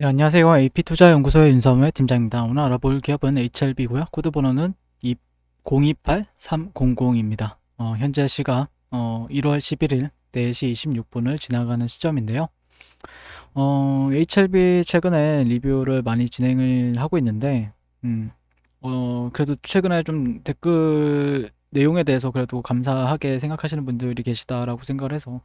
네, 안녕하세요. AP투자연구소의 윤사무의 팀장입니다. 오늘 알아볼 기업은 HLB고요. 코드 번호는 028300입니다. 현재 시각 1월 11일 4시 26분을 지나가는 시점인데요. HLB 최근에 리뷰를 많이 진행을 하고 있는데, 그래도 최근에 좀 댓글 내용에 대해서 그래도 감사하게 생각하시는 분들이 계시다라고 생각을 해서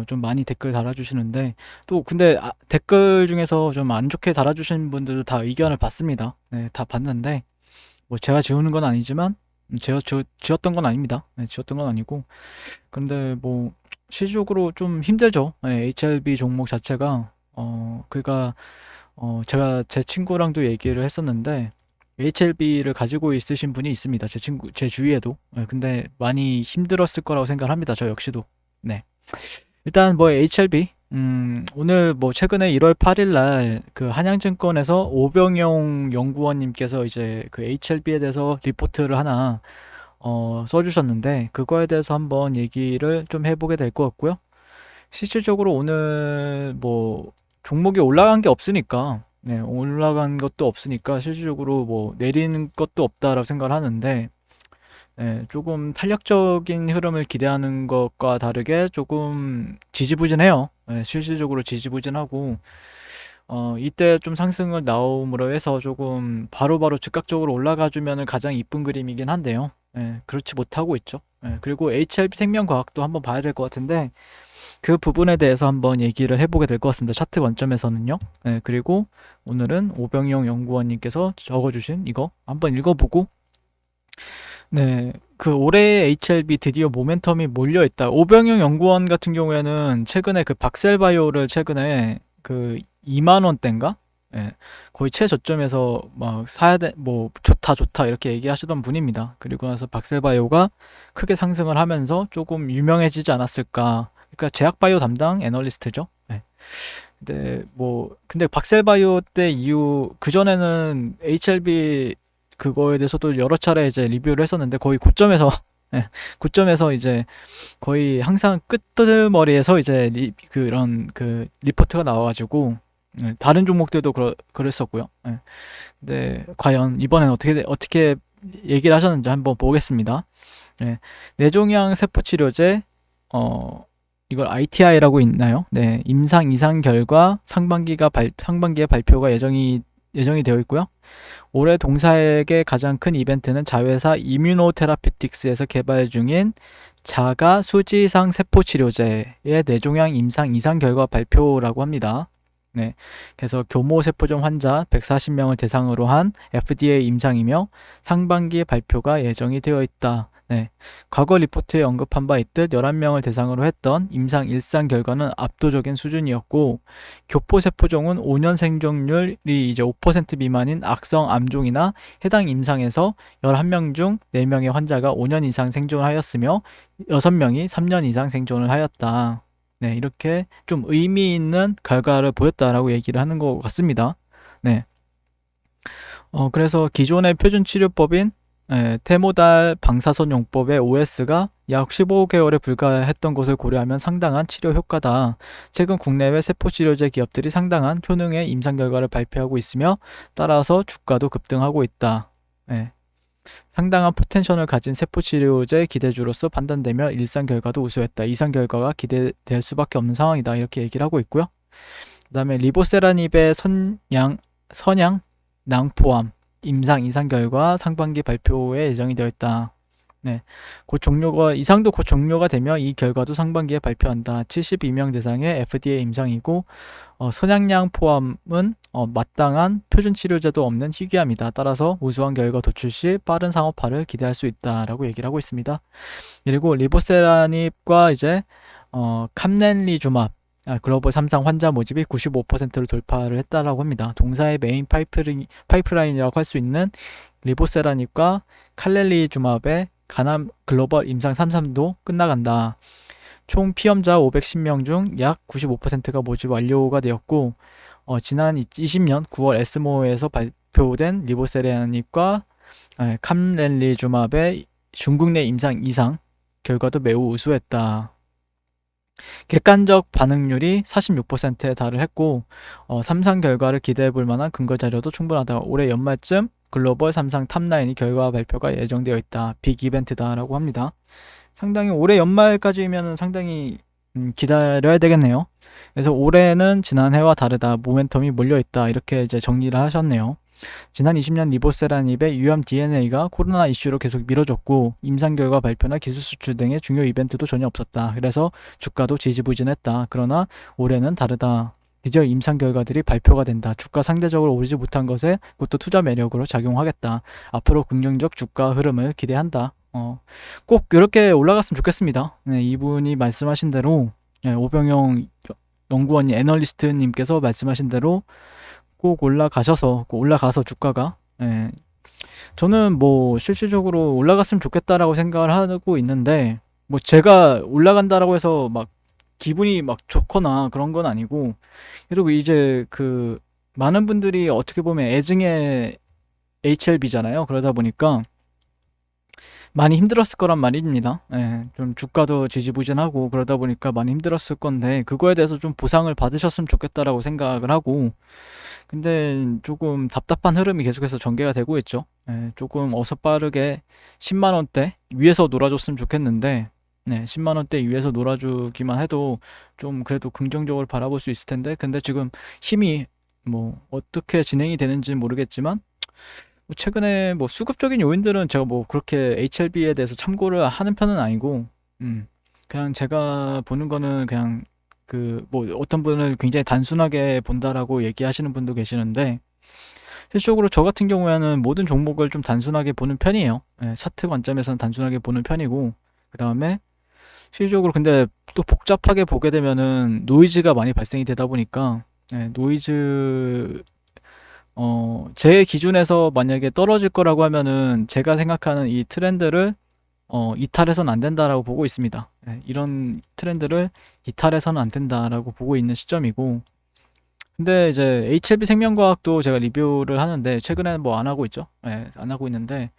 좀 많이 댓글 달아주시는데, 또 근데 댓글 중에서 좀 안 좋게 달아주신 분들도 다 의견을 받습니다. 네, 다 봤는데 뭐 제가 지우는 건 아니지만 제가 지웠던 건 아닙니다. 네, 지웠던 건 아니고, 근데 뭐 실질적으로 좀 힘들죠. 네, HLB 종목 자체가 그러니까 제가 제 친구랑도 얘기를 했었는데, HLB를 가지고 있으신 분이 있습니다. 제 주위에도. 네, 근데 많이 힘들었을 거라고 생각을 합니다. 저 역시도. 네. 일단 뭐 HLB, 오늘 뭐 최근에 1월 8일 날 그 한양증권에서 오병용 연구원님께서 이제 그 HLB에 대해서 리포트를 하나 써주셨는데, 그거에 대해서 한번 얘기를 좀 해보게 될 것 같고요. 실질적으로 오늘 뭐 종목이 올라간 게 없으니까, 네, 올라간 것도 없으니까 실질적으로 뭐 내리는 것도 없다라고 생각을 하는데, 네, 조금 탄력적인 흐름을 기대하는 것과 다르게 조금 지지부진해요. 네, 실질적으로 지지부진하고, 이때 좀 상승을 나옴으로 해서 조금 바로바로 즉각적으로 올라가주면 가장 이쁜 그림이긴 한데요. 그렇지 못하고 있죠. 그리고 HLB 생명과학도 한번 봐야 될 것 같은데, 그 부분에 대해서 한번 얘기를 해보게 될 것 같습니다. 차트 관점에서는요. 그리고 오늘은 오병용 연구원님께서 적어주신 이거 한번 읽어보고, 네, 그 올해 HLB 드디어 모멘텀이 몰려있다. 오병영 연구원 같은 경우에는 최근에 그 박셀바이오를 최근에 그 2만 원대인가? 예, 거의 최저점에서 막 사야 돼, 뭐 좋다 좋다 이렇게 얘기하시던 분입니다. 그리고 나서 박셀바이오가 크게 상승을 하면서 조금 유명해지지 않았을까. 그러니까 제약바이오 담당 애널리스트죠. 예. 근데 박셀바이오 때 이후 그 전에는 HLB 그거에 대해서도 여러 차례 이제 리뷰를 했었는데, 거의 고점에서 예, 고점에서 이제 거의 항상 끄트머리에서 이제 그런 그 리포트가 나와가지고, 다른 종목들도 그랬었고요. 근데 과연 이번엔 어떻게 얘기를 하셨는지 한번 보겠습니다. 뇌종양 세포치료제, 어, 이걸 ITI라고 있나요? 네, 임상 이상 결과 상반기에 발표가 예정이 되어 있고요. 올해 동사에게 가장 큰 이벤트는 자회사 이뮤노테라피틱스에서 개발 중인 자가 수지상 세포치료제의 뇌종양 임상 이상 결과 발표라고 합니다. 네, 그래서 교모 세포종 환자 140명을 대상으로 한 FDA 임상이며 상반기에 발표가 예정이 되어 있다. 네, 과거 리포트에 언급한 바 있듯 11명을 대상으로 했던 임상 일상 결과는 압도적인 수준이었고, 교포 세포종은 5년 생존율이 이제 5% 미만인 악성 암종이나 해당 임상에서 11명 중 4명의 환자가 5년 이상 생존을 하였으며 6명이 3년 이상 생존을 하였다. 네, 이렇게 좀 의미 있는 결과를 보였다라고 얘기를 하는 것 같습니다. 네. 그래서 기존의 표준 치료법인 테모달 방사선 용법의 OS가 약 15개월에 불과했던 것을 고려하면 상당한 치료 효과다. 최근 국내외 세포치료제 기업들이 상당한 효능의 임상 결과를 발표하고 있으며, 따라서 주가도 급등하고 있다. 네. 상당한 포텐셜을 가진 세포치료제 기대주로서 판단되며 일상 결과도 우수했다. 이상 결과가 기대될 수밖에 없는 상황이다. 이렇게 얘기를 하고 있고요. 그 다음에 리보세라닙의 선양 낭포암 임상 이상 결과 상반기 발표에 예정이 되어 있다. 네, 이상도 곧 종료가 되며 이 결과도 상반기에 발표한다. 72명 대상의 FDA 임상이고, 선양양 포함은 마땅한 표준 치료제도 없는 희귀암이다. 따라서 우수한 결과 도출 시 빠른 상업화를 기대할 수 있다라고 얘기를 하고 있습니다. 그리고 리보세라닙과 이제 캄렌리주맙 글로벌 3상 환자 모집이 95%를 돌파를 했다라고 합니다. 동사의 메인 파이프라인이라고 할 수 있는 리보세라닙과 칼렐리주맙의 가남 글로벌 임상 3상도 끝나간다. 총 피험자 510명 중 약 95%가 모집 완료가 되었고, 지난 20년 9월 에스모에서 발표된 리보세라닙과 캄렐리주맙의 중국 내 임상 이상 결과도 매우 우수했다. 객관적 반응률이 46%에 달했고, 삼상 결과를 기대해 볼 만한 근거 자료도 충분하다. 올해 연말쯤 글로벌 삼상 탑9이 결과 발표가 예정되어 있다. 빅 이벤트다라고 합니다. 상당히 올해 연말까지면 상당히 기다려야 되겠네요. 그래서 올해는 지난해와 다르다. 모멘텀이 몰려있다. 이렇게 이제 정리를 하셨네요. 지난 20년 리보세라닙의 위암 DNA가 코로나 이슈로 계속 미뤄졌고 임상 결과 발표나 기술 수출 등의 중요 이벤트도 전혀 없었다. 그래서 주가도 지지부진했다. 그러나 올해는 다르다. 드디어 임상 결과들이 발표가 된다. 주가 상대적으로 오르지 못한 것에 그것도 투자 매력으로 작용하겠다. 앞으로 긍정적 주가 흐름을 기대한다. 꼭 이렇게 올라갔으면 좋겠습니다. 네, 이분이 말씀하신 대로 네, 오병영 연구원이 애널리스트님께서 말씀하신 대로 꼭 올라가서 주가가 예, 저는 뭐 실질적으로 올라갔으면 좋겠다라고 생각을 하고 있는데 뭐 제가 올라간다라고 해서 막 기분이 막 좋거나 그런 건 아니고 그리고 이제 그 많은 분들이 어떻게 보면 애증의 HLB잖아요. 그러다 보니까 많이 힘들었을 거란 말입니다. 예, 좀 주가도 지지부진하고 그러다 보니까 많이 힘들었을 건데 그거에 대해서 좀 보상을 받으셨으면 좋겠다라고 생각을 하고 근데 조금 답답한 흐름이 계속해서 전개가 되고 있죠. 예, 조금 어서 빠르게 10만 원대 위에서 놀아줬으면 좋겠는데 네, 10만 원대 위에서 놀아주기만 해도 좀 그래도 긍정적으로 바라볼 수 있을 텐데 근데 지금 힘이 뭐 어떻게 진행이 되는지 모르겠지만 뭐 최근에 뭐 수급적인 요인들은 제가 뭐 그렇게 HLB에 대해서 참고를 하는 편은 아니고, 음, 그냥 제가 보는 거는 그냥 그 뭐 어떤 분은 굉장히 단순하게 본다라고 얘기하시는 분도 계시는데, 실질적으로 저 같은 경우에는 모든 종목을 좀 단순하게 보는 편이에요. 예, 차트 관점에서는 단순하게 보는 편이고, 그 다음에 실질적으로 근데 또 복잡하게 보게 되면은 노이즈가 많이 발생이 되다 보니까, 노이즈 제 기준에서 만약에 떨어질 거라고 하면은 제가 생각하는 이 트렌드를 이탈해서는 안 된다라고 보고 있습니다. 예, 이런 트렌드를 이탈해서는 안 된다라고 보고 있는 시점이고, 근데 이제 HLB 생명과학도 제가 리뷰를 하는데 최근에는 뭐 안 하고 있죠. 예, 안 하고 있는데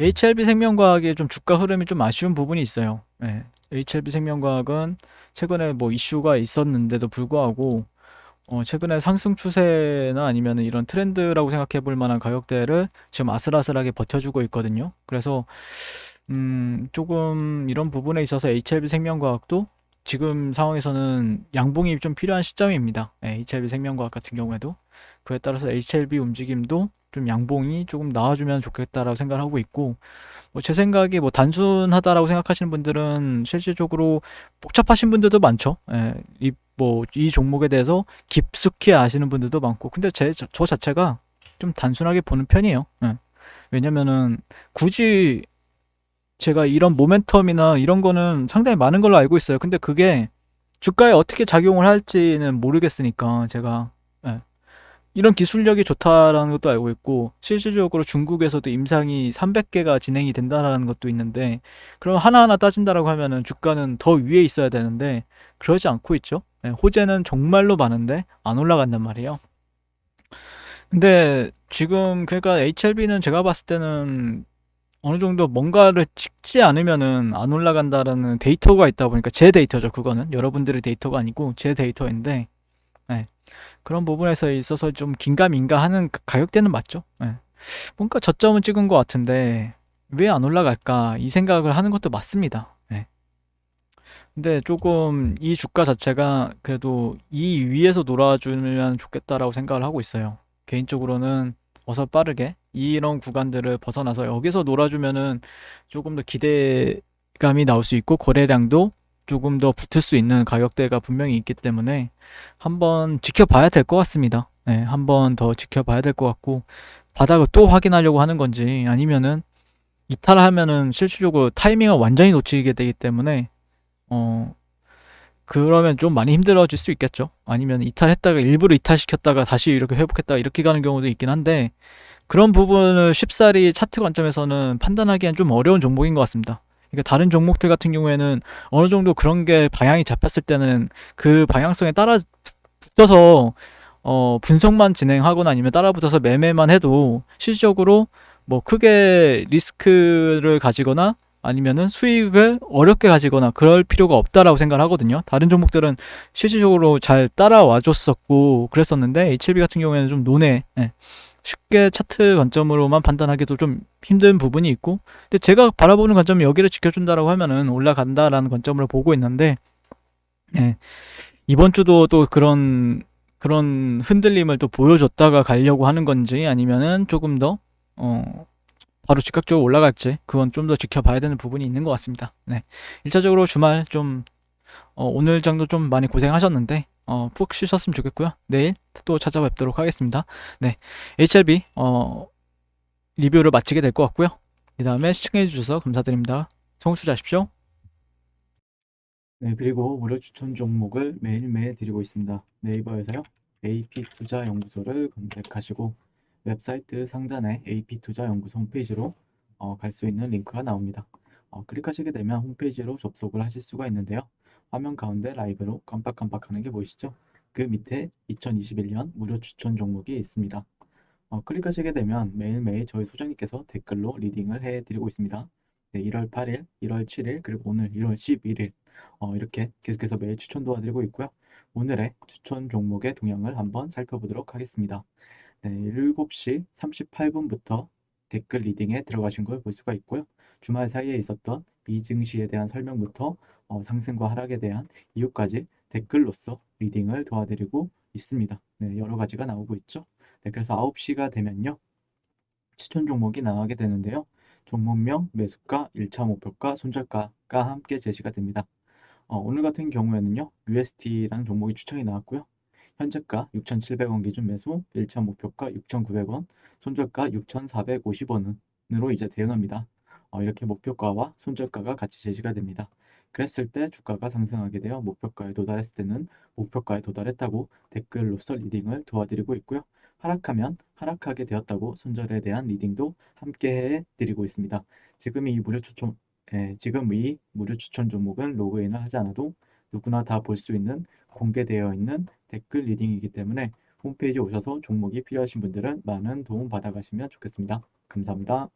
HLB 생명과학의 좀 주가 흐름이 좀 아쉬운 부분이 있어요. 예, HLB 생명과학은 최근에 뭐 이슈가 있었는데도 불구하고 최근에 상승 추세나 아니면 이런 트렌드라고 생각해 볼 만한 가격대를 지금 아슬아슬하게 버텨주고 있거든요. 그래서, 조금 이런 부분에 있어서 HLB 생명과학도 지금 상황에서는 양봉이 좀 필요한 시점입니다. 네, HLB 생명과학 같은 경우에도. 그에 따라서 HLB 움직임도 좀 양봉이 조금 나와주면 좋겠다라고 생각을 하고 있고, 뭐 제 생각이 뭐 단순하다라고 생각하시는 분들은 실질적으로 복잡하신 분들도 많죠. 예, 이 종목에 대해서 깊숙이 아시는 분들도 많고, 근데 저 자체가 좀 단순하게 보는 편이에요. 예. 왜냐면은 굳이 제가 이런 모멘텀이나 이런 거는 상당히 많은 걸로 알고 있어요. 근데 그게 주가에 어떻게 작용을 할지는 모르겠으니까 제가 예. 이런 기술력이 좋다라는 것도 알고 있고 실질적으로 중국에서도 임상이 300개가 진행이 된다라는 것도 있는데 그럼 하나하나 따진다라고 하면은 주가는 더 위에 있어야 되는데 그러지 않고 있죠. 네, 호재는 정말로 많은데 안 올라간단 말이에요. 근데 지금 그러니까 HLB는 제가 봤을 때는 어느 정도 뭔가를 찍지 않으면은 안 올라간다라는 데이터가 있다 보니까 제 데이터죠. 그거는 여러분들의 데이터가 아니고 제 데이터인데 네, 그런 부분에서 있어서 좀 긴가민가 하는 가격대는 맞죠. 예. 뭔가 저점은 찍은 것 같은데 왜 안 올라갈까 이 생각을 하는 것도 맞습니다. 예. 근데 조금 이 주가 자체가 그래도 이 위에서 놀아주면 좋겠다라고 생각을 하고 있어요. 개인적으로는 어서 빠르게 이런 구간들을 벗어나서 여기서 놀아주면은 조금 더 기대감이 나올 수 있고 거래량도 조금 더 붙을 수 있는 가격대가 분명히 있기 때문에 한번 지켜봐야 될 것 같습니다. 네, 한번 더 지켜봐야 될 것 같고 바닥을 또 확인하려고 하는 건지 아니면은 이탈하면은 실질적으로 타이밍을 완전히 놓치게 되기 때문에 어 그러면 좀 많이 힘들어질 수 있겠죠. 아니면 이탈했다가 일부러 이탈시켰다가 다시 이렇게 회복했다가 이렇게 가는 경우도 있긴 한데 그런 부분을 쉽사리 차트 관점에서는 판단하기엔 좀 어려운 종목인 것 같습니다. 그러니까 다른 종목들 같은 경우에는 어느 정도 그런 게 방향이 잡혔을 때는 그 방향성에 따라 붙어서 분석만 진행하거나 아니면 따라 붙어서 매매만 해도 실질적으로 뭐 크게 리스크를 가지거나 아니면은 수익을 어렵게 가지거나 그럴 필요가 없다라고 생각을 하거든요. 다른 종목들은 실질적으로 잘 따라와 줬었고 그랬었는데 HLB 같은 경우에는 좀 논에 쉽게 차트 관점으로만 판단하기도 좀 힘든 부분이 있고, 근데 제가 바라보는 관점은 여기를 지켜준다라고 하면은 올라간다라는 관점으로 보고 있는데, 예, 이번 주도 또 그런 흔들림을 또 보여줬다가 가려고 하는 건지 아니면은 조금 더 바로 즉각적으로 올라갈지, 그건 좀 더 지켜봐야 되는 부분이 있는 것 같습니다. 네. 1차적으로 주말 좀 오늘 정도 좀 많이 고생하셨는데 푹 쉬셨으면 좋겠고요. 내일 또 찾아뵙도록 하겠습니다. 네. HLB 리뷰를 마치게 될 것 같고요. 그 다음에 시청해 주셔서 감사드립니다. 성수자십시오. 네, 그리고 무료 추천 종목을 매일매일 드리고 있습니다. 네이버에서요. AP투자연구소를 검색하시고 웹사이트 상단에 AP투자연구소 홈페이지로 갈 수 있는 링크가 나옵니다. 클릭하시게 되면 홈페이지로 접속을 하실 수가 있는데요. 화면 가운데 라이브로 깜빡깜빡하는 게 보이시죠? 그 밑에 2021년 무료 추천 종목이 있습니다. 클릭하시게 되면 매일매일 저희 소장님께서 댓글로 리딩을 해드리고 있습니다. 네, 1월 8일, 1월 7일, 그리고 오늘 1월 11일 이렇게 계속해서 매일 추천 도와드리고 있고요. 오늘의 추천 종목의 동향을 한번 살펴보도록 하겠습니다. 네, 7시 38분부터 댓글 리딩에 들어가신 걸 볼 수가 있고요. 주말 사이에 있었던 이 증시에 대한 설명부터 상승과 하락에 대한 이유까지 댓글로서 리딩을 도와드리고 있습니다. 네, 여러 가지가 나오고 있죠. 네, 그래서 9시가 되면요. 추천 종목이 나가게 되는데요. 종목명, 매수가, 1차 목표가, 손절가가 함께 제시가 됩니다. 오늘 같은 경우에는요. UST라는 종목이 추천이 나왔고요. 현재가 6,700원 기준 매수, 1차 목표가 6,900원, 손절가 6,450원으로 이제 대응합니다. 이렇게 목표가와 손절가가 같이 제시가 됩니다. 그랬을 때 주가가 상승하게 되어 목표가에 도달했을 때는 목표가에 도달했다고 댓글로서 리딩을 도와드리고 있고요. 하락하면 하락하게 되었다고 손절에 대한 리딩도 함께 해드리고 있습니다. 지금 이 무료 추천 종목은 로그인을 하지 않아도 누구나 다 볼 수 있는 공개되어 있는 댓글 리딩이기 때문에 홈페이지 오셔서 종목이 필요하신 분들은 많은 도움 받아가시면 좋겠습니다. 감사합니다.